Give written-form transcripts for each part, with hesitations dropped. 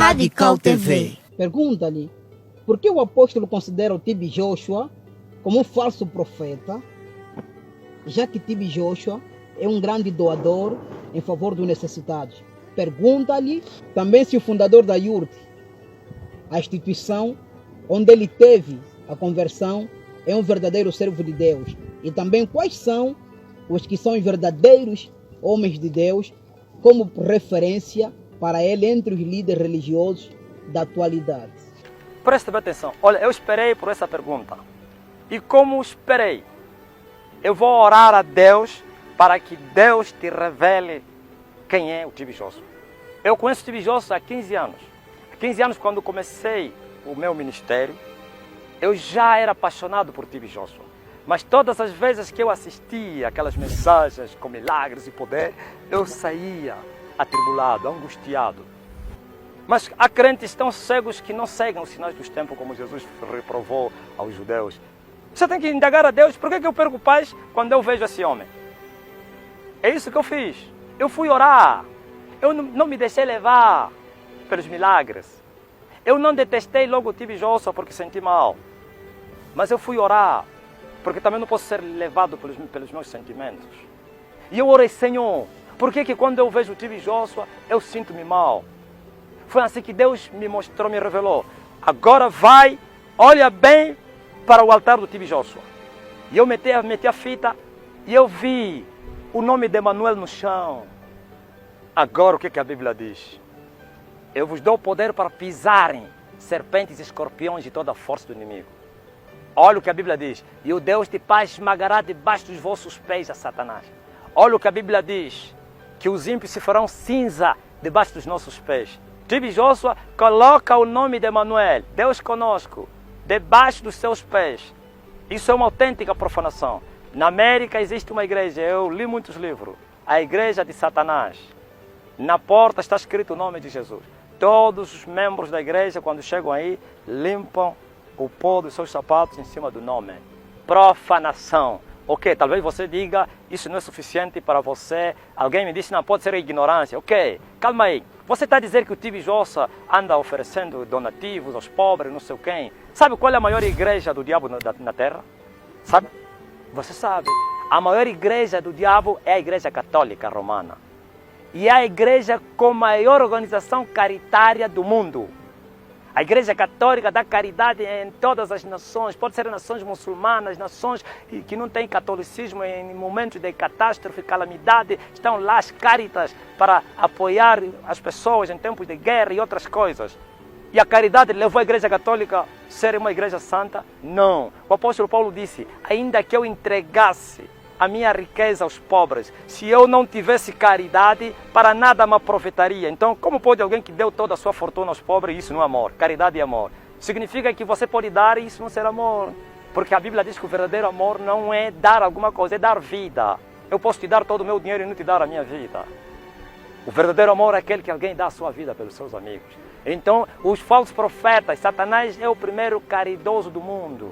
Radical TV. Pergunta-lhe, por que o apóstolo considera o TB Joshua como um falso profeta, já que TB Joshua é um grande doador em favor dos necessitados? Pergunta-lhe também se o fundador da IURT, a instituição onde ele teve a conversão, é um verdadeiro servo de Deus. E também quais são os que são verdadeiros homens de Deus, como referência para ele entre os líderes religiosos da atualidade. Preste bem atenção. Olha, eu esperei por essa pergunta. E como esperei, eu vou orar a Deus para que Deus te revele quem é o TB Joshua. Eu conheço o TB Joshua há 15 anos. Há 15 anos, quando comecei o meu ministério, eu já era apaixonado por TB Joshua. Mas todas as vezes que eu assistia aquelas mensagens com milagres e poder, eu saía atribulado, angustiado. Mas há crentes tão cegos que não seguem os sinais dos tempos, como Jesus reprovou aos judeus. Você tem que indagar a Deus, por que eu perco paz quando eu vejo esse homem? É isso que eu fiz. Eu fui orar. Eu não me deixei levar pelos milagres. Eu não detestei logo o TB Joshua porque senti mal. Mas eu fui orar, porque também não posso ser levado pelos meus sentimentos. E eu orei, Senhor, por que quando eu vejo o TB Joshua, eu sinto-me mal? Foi assim que Deus me mostrou, me revelou. Agora vai, olha bem para o altar do TB Joshua. E eu meti a fita e eu vi o nome de Emanuel no chão. Agora o que a Bíblia diz? Eu vos dou poder para pisarem serpentes e escorpiões e toda a força do inimigo. Olha o que a Bíblia diz. E o Deus de paz esmagará debaixo dos vossos pés a Satanás. Olha o que a Bíblia diz. Que os ímpios se farão cinza debaixo dos nossos pés. TB Joshua coloca o nome de Emanuel, Deus conosco, debaixo dos seus pés. Isso é uma autêntica profanação. Na América existe uma igreja, eu li muitos livros, a igreja de Satanás. Na porta está escrito o nome de Jesus. Todos os membros da igreja, quando chegam aí, limpam o pó dos seus sapatos em cima do nome. Profanação. Ok, talvez você diga, isso não é suficiente para você. Alguém me disse, não, pode ser ignorância. Ok, calma aí. Você está dizendo que o TB Joshua anda oferecendo donativos aos pobres, não sei quem. Sabe qual é a maior igreja do diabo na terra? Sabe? Você sabe. A maior igreja do diabo é a igreja católica romana. E é a igreja com maior organização caritária do mundo. A Igreja Católica dá caridade em todas as nações, pode ser nações muçulmanas, nações que não têm catolicismo em momentos de catástrofe, calamidade, estão lá as caritas para apoiar as pessoas em tempos de guerra e outras coisas. E a caridade levou a Igreja Católica a ser uma igreja santa? Não. O apóstolo Paulo disse, ainda que eu entregasse a minha riqueza aos pobres, se eu não tivesse caridade, para nada me aproveitaria. Então, como pode alguém que deu toda a sua fortuna aos pobres, isso não é amor? Caridade é amor. Significa que você pode dar e isso não será amor. Porque a Bíblia diz que o verdadeiro amor não é dar alguma coisa, é dar vida. Eu posso te dar todo o meu dinheiro e não te dar a minha vida. O verdadeiro amor é aquele que alguém dá a sua vida pelos seus amigos. Então, os falsos profetas, Satanás é o primeiro caridoso do mundo.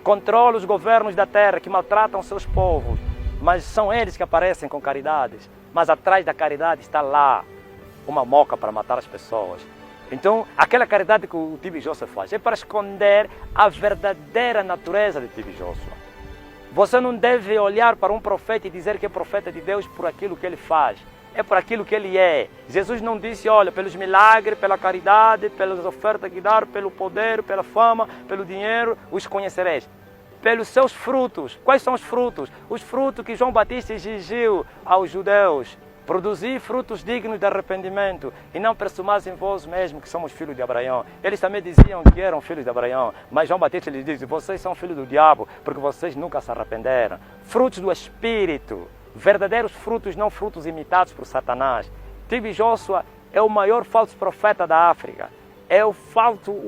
Controla os governos da terra que maltratam seus povos. Mas são eles que aparecem com caridades. Mas atrás da caridade está lá uma moca para matar as pessoas. Então, aquela caridade que o TB Joshua faz é para esconder a verdadeira natureza de TB Joshua. Você não deve olhar para um profeta e dizer que é profeta de Deus por aquilo que ele faz. É por aquilo que ele é. Jesus não disse, olha, pelos milagres, pela caridade, pelas ofertas que dar, pelo poder, pela fama, pelo dinheiro, os conhecereis. Pelos seus frutos. Quais são os frutos? Os frutos que João Batista exigiu aos judeus. Produzir frutos dignos de arrependimento e não presumais em vós mesmos que somos filhos de Abraão. Eles também diziam que eram filhos de Abraão, mas João Batista lhes diz, vocês são filhos do diabo, porque vocês nunca se arrependeram. Frutos do Espírito, verdadeiros frutos, não frutos imitados por Satanás. TB Joshua é o maior falso profeta da África. É o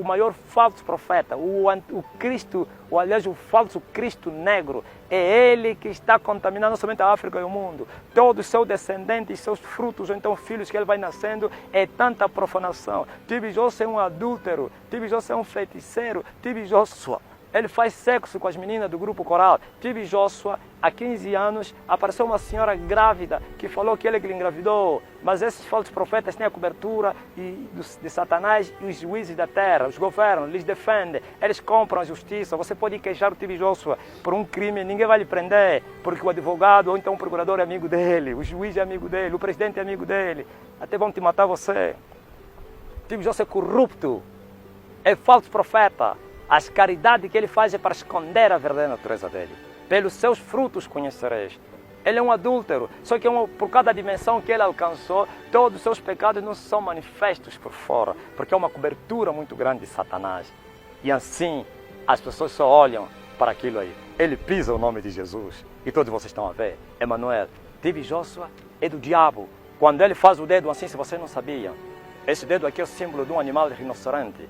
maior falso profeta, o Cristo, aliás, o falso Cristo negro. É ele que está contaminando não somente a África e o mundo. Todos os seus descendentes, seus frutos, ou então filhos que ele vai nascendo, é tanta profanação. TB Joshua é um adúltero, TB Joshua é um feiticeiro, TB Joshua Ele faz sexo com as meninas do grupo coral. TB Joshua, há 15 anos, apareceu uma senhora grávida que falou que ele que lhe engravidou. Mas esses falsos profetas têm a cobertura de Satanás e os juízes da terra. Os governos lhes defendem. Eles compram a justiça. Você pode queixar o TB Joshua por um crime, ninguém vai lhe prender. Porque o advogado ou então o procurador é amigo dele. O juiz é amigo dele. O presidente é amigo dele. Até vão te matar você. TB Joshua é corrupto. É falso profeta. As caridades que ele faz é para esconder a verdadeira natureza dele. Pelos seus frutos conhecereis. Ele é um adúltero, só que por cada dimensão que ele alcançou, todos os seus pecados não são manifestos por fora, porque é uma cobertura muito grande de Satanás. E assim, as pessoas só olham para aquilo aí. Ele pisa o nome de Jesus, e todos vocês estão a ver. Emanuel, TB Joshua é do diabo. Quando ele faz o dedo assim, se vocês não sabiam, esse dedo aqui é o símbolo de um animal de rinoceronte.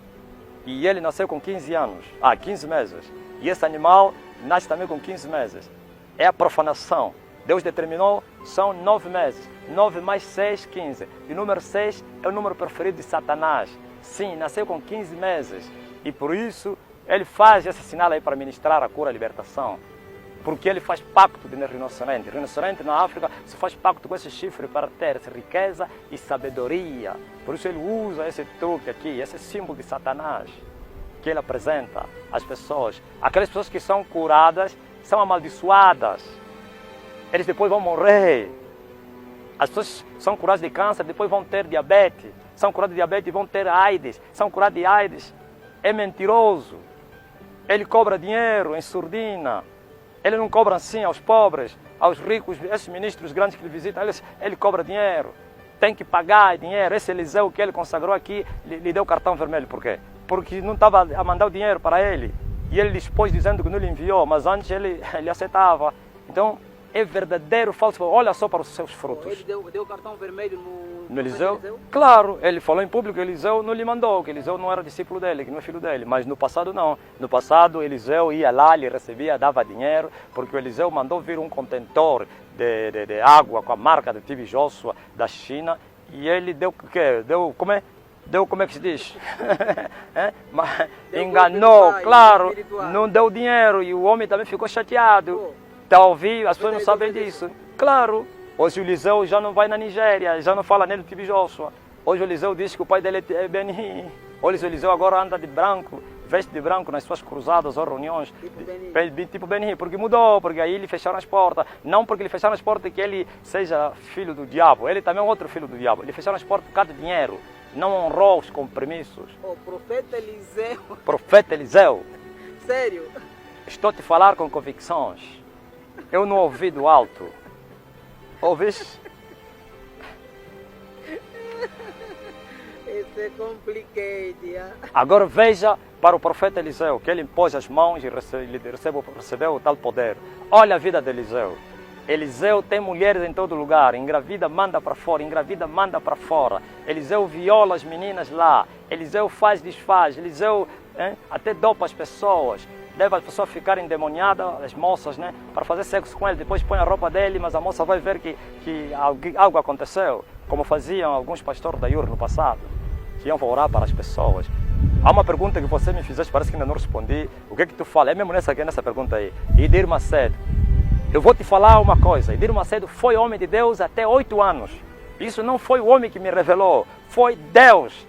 E ele nasceu com 15 anos, 15 meses. E esse animal nasce também com 15 meses. É a profanação. Deus determinou, são 9 meses. 9 mais 6, 15. E o número 6 é o número preferido de Satanás. Sim, nasceu com 15 meses. E por isso, ele faz esse sinal aí para ministrar a cura e a libertação. Porque ele faz pacto de rinoceronte. Rinoceronte na África se faz pacto com esse chifre para ter essa riqueza e sabedoria. Por isso ele usa esse truque aqui, esse símbolo de Satanás, que ele apresenta às pessoas. Aquelas pessoas que são curadas são amaldiçoadas. Eles depois vão morrer. As pessoas são curadas de câncer, depois vão ter diabetes. São curadas de diabetes e vão ter AIDS. São curadas de AIDS. É mentiroso. Ele cobra dinheiro em surdina. Ele não cobra assim aos pobres, aos ricos, esses ministros grandes que ele visita, ele cobra dinheiro. Tem que pagar dinheiro. Esse Eliseu que ele consagrou aqui, lhe deu cartão vermelho. Por quê? Porque não estava a mandar o dinheiro para ele. E ele expôs dizendo que não lhe enviou, mas antes ele aceitava. Então, é verdadeiro, falso. Olha só para os seus frutos. Ele deu cartão vermelho no Eliseu? Claro, ele falou em público que Eliseu não lhe mandou, que Eliseu não era discípulo dele, que não é filho dele. Mas no passado não. No passado Eliseu ia lá, lhe recebia, dava dinheiro, porque o Eliseu mandou vir um contentor de água com a marca de TB Joshua da China. E ele deu o quê? Como é que se diz? Enganou, claro, não deu dinheiro. E o homem também ficou chateado. Talvez as pessoas não sabem disso. Claro. Hoje o Eliseu já não vai na Nigéria, já não fala nele do TB Joshua. Hoje o Eliseu diz que o pai dele é Beni. Hoje o Eliseu agora anda de branco, veste de branco nas suas cruzadas ou reuniões. Tipo Beni, porque mudou, porque aí lhe fecharam as portas. Não porque lhe fecharam as portas que ele seja filho do diabo. Ele também é outro filho do diabo. Lhe fecharam as portas por causa de dinheiro. Não honrou os compromissos. O profeta Eliseu. Profeta Eliseu. Sério? Estou a te falar com convicções. Eu não ouvi do alto. Ouviste? Isso é complicado. Agora veja para o profeta Eliseu, que ele impôs as mãos e recebeu o tal poder. Olha a vida de Eliseu. Eliseu tem mulheres em todo lugar. Engravida, manda para fora. Engravida, manda para fora. Eliseu viola as meninas lá. Eliseu faz, desfaz. Eliseu até dopa as pessoas. Leva as pessoas a ficarem endemoniadas, as moças, para fazer sexo com ele. Depois põe a roupa dele, mas a moça vai ver que algo aconteceu, como faziam alguns pastores da IUR no passado, que iam orar para as pessoas. Há uma pergunta que você me fizeste, parece que ainda não respondi. O que é que tu fala? É mesmo nessa pergunta aí. Edir Macedo. Eu vou te falar uma coisa. Edir Macedo foi homem de Deus até 8 anos. Isso não foi o homem que me revelou, foi Deus.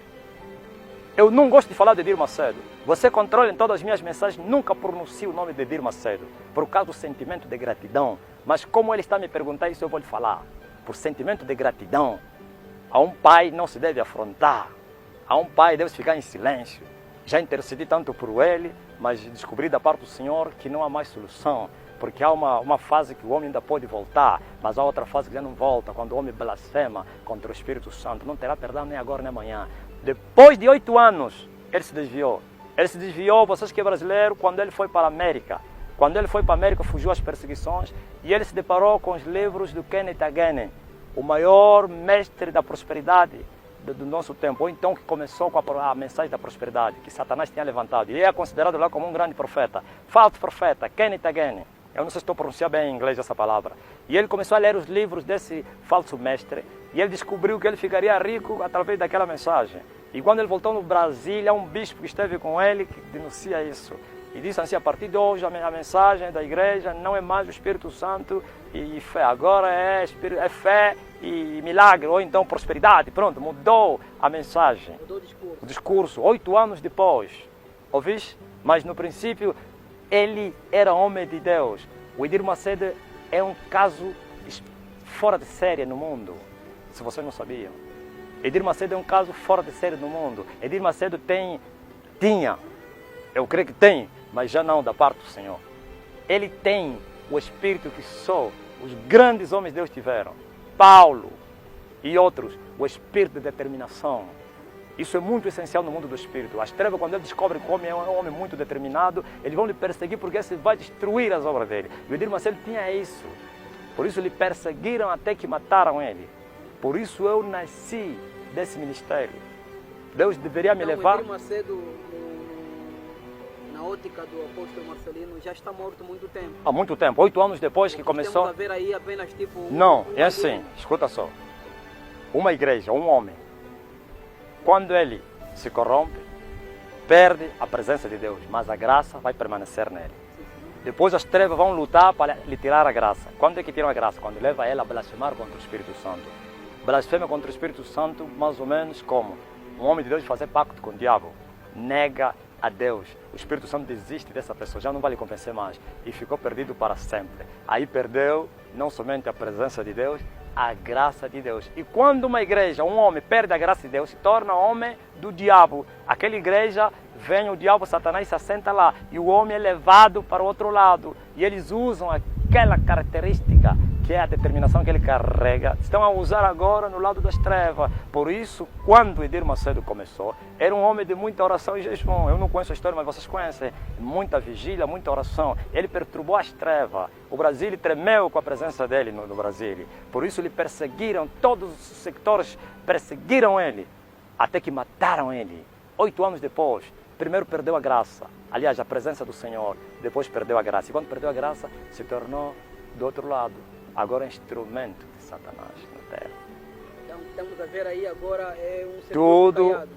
Eu não gosto de falar de Edir Macedo. Você controla em todas as minhas mensagens, nunca pronuncio o nome de Edir Macedo, por causa do sentimento de gratidão. Mas como ele está me perguntando isso, eu vou lhe falar. Por sentimento de gratidão, a um pai não se deve afrontar. A um pai deve ficar em silêncio. Já intercedi tanto por ele, mas descobri da parte do Senhor que não há mais solução. Porque há uma fase que o homem ainda pode voltar, mas há outra fase que já não volta, quando o homem blasfema contra o Espírito Santo. Não terá perdão nem agora nem amanhã. Depois de 8 anos, ele se desviou. Ele se desviou, vocês que é brasileiro, quando ele foi para a América. Quando ele foi para a América, fugiu às perseguições e ele se deparou com os livros do Kenneth Hagin, o maior mestre da prosperidade do nosso tempo, ou então que começou com a mensagem da prosperidade, que Satanás tinha levantado. E ele é considerado lá como um grande profeta. Falso profeta, Kenneth Hagin. Eu não sei se estou pronunciando bem em inglês essa palavra. E ele começou a ler os livros desse falso mestre e ele descobriu que ele ficaria rico através daquela mensagem. E quando ele voltou no Brasil, há um bispo que esteve com ele que denuncia isso. e disse assim: a partir de hoje a mensagem da igreja não é mais o Espírito Santo e fé, agora é fé e milagre, ou então prosperidade. Pronto, mudou a mensagem. Mudou o discurso. O discurso, 8 anos depois. Ouviste? Mas no princípio ele era homem de Deus. O Edir Macedo é um caso fora de série no mundo, se vocês não sabiam. Edir Macedo é um caso fora de série no mundo. Edir Macedo tinha, eu creio que tem, mas já não da parte do Senhor. Ele tem o espírito que só os grandes homens de Deus tiveram. Paulo e outros, o espírito de determinação. Isso é muito essencial no mundo do espírito. As trevas, quando ele descobre que o homem é um homem muito determinado, eles vão lhe perseguir porque esse vai destruir as obras dele. E o Edir Macedo tinha isso. Por isso lhe perseguiram até que mataram ele. Por isso eu nasci desse ministério. Deus deveria me levar... O Edir Macedo, na ótica do apóstolo Marcelino, já está morto há muito tempo. Há muito tempo, 8 anos depois que começou... Temos a ver aí apenas tipo... Não, é assim, escuta só. Uma igreja, um homem, quando ele se corrompe, perde a presença de Deus, mas a graça vai permanecer nele. Depois as trevas vão lutar para lhe tirar a graça. Quando é que tiram a graça? Quando leva ela a blasfemar contra o Espírito Santo. Blasfema contra o Espírito Santo, mais ou menos como um homem de Deus fazer pacto com o diabo. Nega a Deus. O Espírito Santo desiste dessa pessoa, já não vai lhe convencer mais. E ficou perdido para sempre. Aí perdeu não somente a presença de Deus, a graça de Deus. E quando uma igreja, um homem, perde a graça de Deus, se torna homem do diabo. Aquela igreja, vem o diabo, Satanás se assenta lá. E o homem é levado para o outro lado. E eles usam aquela característica, que é a determinação que ele carrega, estão a usar agora no lado das trevas. Por isso, quando o Edir Macedo começou, era um homem de muita oração e jejum. Eu não conheço a história, mas vocês conhecem. Muita vigília, muita oração. Ele perturbou as trevas. O Brasil tremeu com a presença dele no Brasil. Por isso lhe perseguiram, todos os sectores perseguiram ele, até que mataram ele. 8 anos depois, primeiro perdeu a graça. Aliás, a presença do Senhor. Depois perdeu a graça. E quando perdeu a graça, se tornou do outro lado. Agora é instrumento de Satanás na terra. Então, estamos a ver aí agora é um sepulcro Tudo caiado.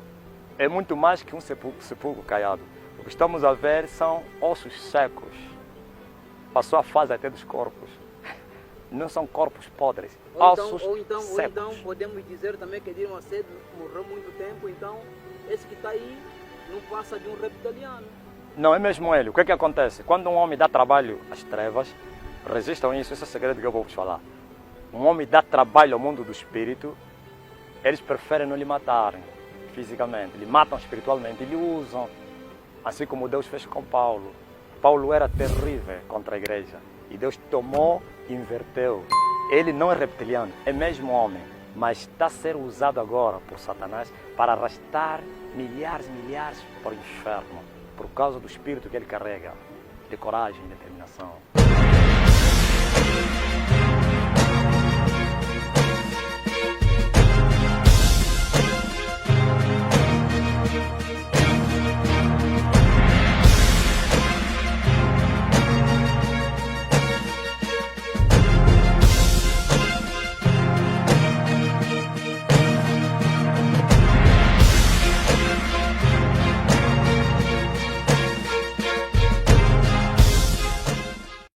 é muito mais que um sepulcro caiado. O que estamos a ver são ossos secos. Passou a fase até dos corpos. Não são corpos podres, ossos ou então secos. podemos dizer também que Edir Macedo morreu muito tempo, então esse que está aí não passa de um reptiliano. Não, é mesmo ele. O que é que acontece? Quando um homem dá trabalho às trevas, resistam isso, esse é o segredo que eu vou vos falar. Um homem dá trabalho ao mundo do espírito, eles preferem não lhe matarem fisicamente, lhe matam espiritualmente, lhe usam, assim como Deus fez com Paulo. Paulo era terrível contra a igreja e Deus tomou e inverteu. Ele não é reptiliano, é mesmo homem, mas está a ser usado agora por Satanás para arrastar milhares e milhares para o inferno, por causa do espírito que ele carrega, de coragem e determinação.